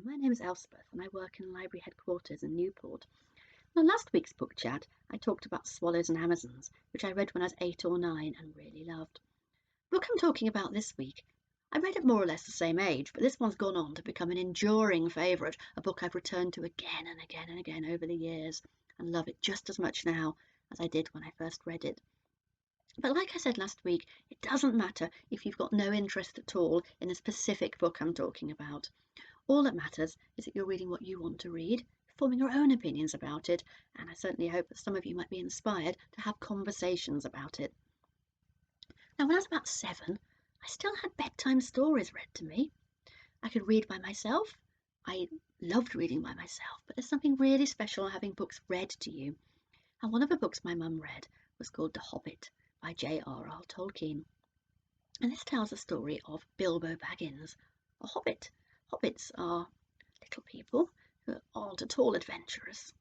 My name is Elspeth and I work in library headquarters in Newport. On last week's book chat, I talked about Swallows and Amazons, which I read when I was 8 or 9 and really loved. The book I'm talking about this week, I read at more or less the same age, but this one's gone on to become an enduring favourite, a book I've returned to again and again and again over the years, and love it just as much now as I did when I first read it. But like I said last week, it doesn't matter if you've got no interest at all in the specific book I'm talking about. All that matters is that you're reading what you want to read, forming your own opinions about it, and I certainly hope that some of you might be inspired to have conversations about it. Now, when I was about 7, I still had bedtime stories read to me. I could read by myself. I loved reading by myself, but there's something really special having books read to you. And one of the books my mum read was called The Hobbit by J.R.R. Tolkien. And this tells the story of Bilbo Baggins, a hobbit. Hobbits are little people who aren't at all adventurous.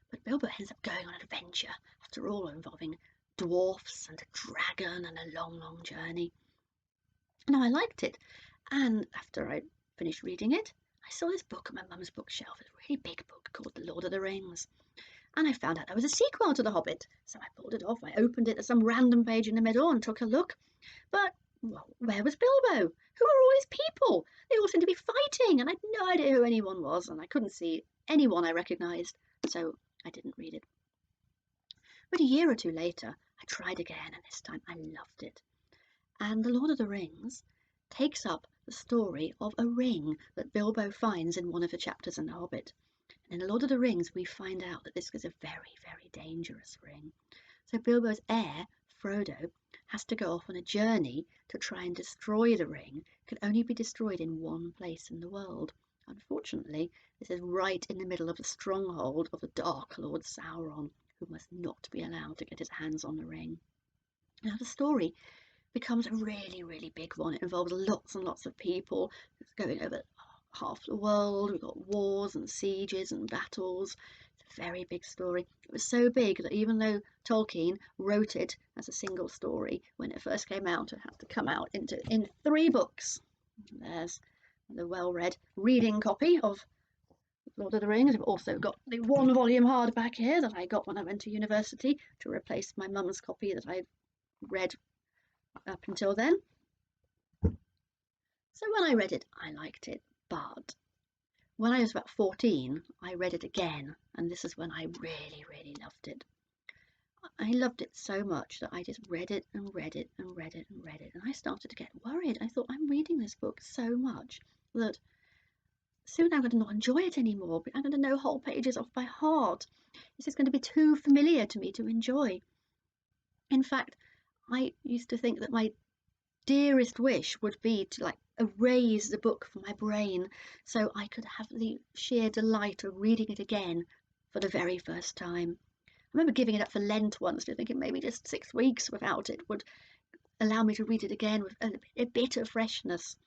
But Bilbo ends up going on an adventure, after all, involving dwarfs and a dragon and a long, long journey. Now, I liked it, and after I finished reading it, I saw this book on my mum's bookshelf, a really big book called The Lord of the Rings. And I found out there was a sequel to The Hobbit, so I pulled it off. I opened it at some random page in the middle and took a look. But well, where was Bilbo? Who are all these people? They all seemed to be fighting, and I had no idea who anyone was, and I couldn't see anyone I recognised, so I didn't read it. But a year or two later, I tried again, and this time I loved it. And The Lord of the Rings takes up the story of a ring that Bilbo finds in one of the chapters in The Hobbit. And in The Lord of the Rings, we find out that this is a very, very dangerous ring. So Bilbo's heir, Frodo, has to go off on a journey to try and destroy the ring. It can only be destroyed in one place in the world. Unfortunately, this is right in the middle of the stronghold of the Dark Lord Sauron, who must not be allowed to get his hands on the ring. Now the story becomes a really, really big one. It involves lots and lots of people. It's going over half the world. We've got wars and sieges and battles. It's a very big story. It was so big that even though Tolkien wrote it as a single story when it first came out, it had to come out in 3 books. There's the well-read reading copy of Lord of the Rings. I've also got the 1-volume hardback here that I got when I went to university to replace my mum's copy that I'd read up until then. So when I read it, I liked it, but when I was about 14, I read it again, and this is when I really, really loved it. I loved it so much that I just read it and read it and read it and read it, and I started to get worried. I thought, I'm reading this book so much that soon I'm going to not enjoy it anymore. I'm going to know whole pages off by heart. This is going to be too familiar to me to enjoy. In fact, I used to think that my dearest wish would be to erase the book from my brain so I could have the sheer delight of reading it again for the very first time. I remember giving it up for Lent once, thinking maybe just 6 weeks without it would allow me to read it again with a bit of freshness.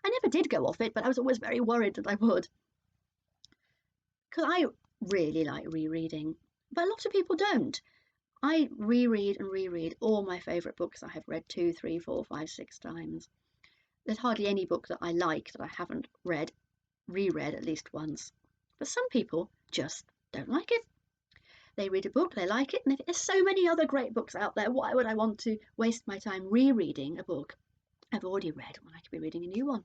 I never did go off it, but I was always very worried that I would. Because I really like rereading, but a lot of people don't. I reread and reread all my favourite books I have read 2, 3, 4, 5, 6 times. There's hardly any book that I like that I haven't reread at least once. But some people just don't like it. They read a book, they like it, and there's so many other great books out there. Why would I want to waste my time rereading a book I've already read when I could be reading a new one?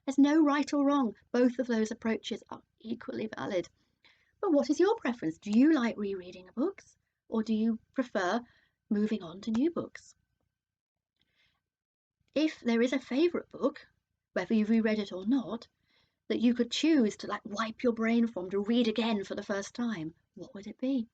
There's no right or wrong. Both of those approaches are equally valid. But what is your preference? Do you like rereading books, or do you prefer moving on to new books? If there is a favourite book, whether you've reread it or not, that you could choose to wipe your brain from to read again for the first time, what would it be?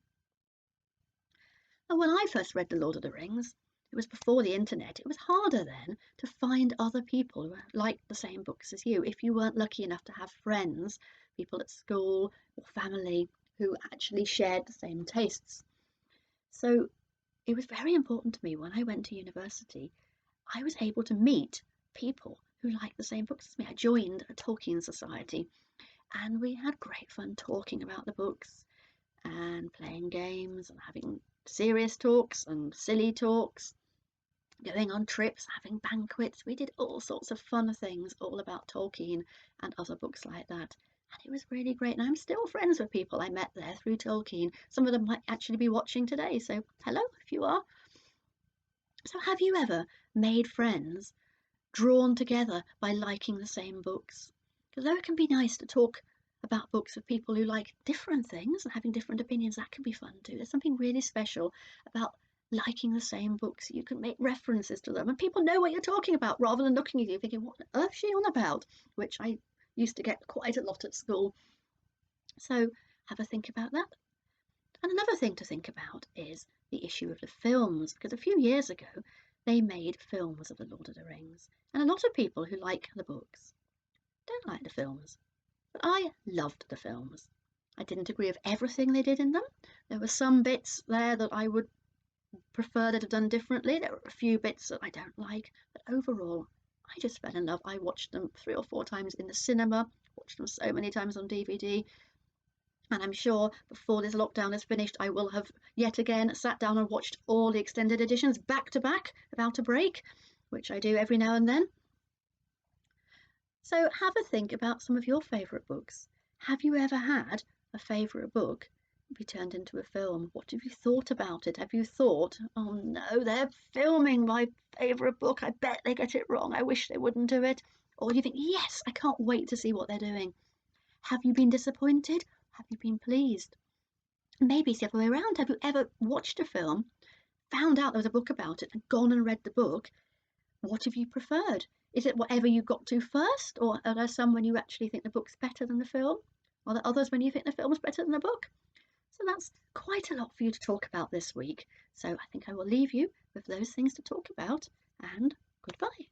And when I first read The Lord of the Rings, it was before the internet. It was harder then to find other people who liked the same books as you, if you weren't lucky enough to have friends, people at school or family who actually shared the same tastes. So it was very important to me when I went to university. I was able to meet people who liked the same books as me. I joined a Tolkien society, and we had great fun talking about the books and playing games and having serious talks and silly talks, going on trips, having banquets. We did all sorts of fun things all about Tolkien and other books like that. And it was really great. And I'm still friends with people I met there through Tolkien. Some of them might actually be watching today. So hello, if you are. So have you ever made friends drawn together by liking the same books? Because though it can be nice to talk about books with people who like different things and having different opinions, that can be fun too. There's something really special about liking the same books. You can make references to them and people know what you're talking about rather than looking at you thinking, what on earth is she on about? Which I used to get quite a lot at school. So have a think about that. And another thing to think about is the issue of the films, because a few years ago they made films of The Lord of the Rings. And a lot of people who like the books don't like the films. But I loved the films. I didn't agree with everything they did in them. There were some bits there that I would prefer they'd have done differently. There were a few bits that I don't like. But overall, I just fell in love. I watched them 3 or 4 times in the cinema, watched them so many times on DVD. And I'm sure before this lockdown is finished, I will have yet again sat down and watched all the extended editions back to back without a break, which I do every now and then. So have a think about some of your favourite books. Have you ever had a favourite book be turned into a film? What have you thought about it? Have you thought, oh no, they're filming my favourite book. I bet they get it wrong. I wish they wouldn't do it. Or do you think, yes, I can't wait to see what they're doing? Have you been disappointed? Have you been pleased? Maybe it's the other way around. Have you ever watched a film, found out there was a book about it, and gone and read the book? What have you preferred? Is it whatever you got to first, or are there some when you actually think the book's better than the film? Are there others when you think the film's better than the book? So that's quite a lot for you to talk about this week. So I think I will leave you with those things to talk about, and goodbye.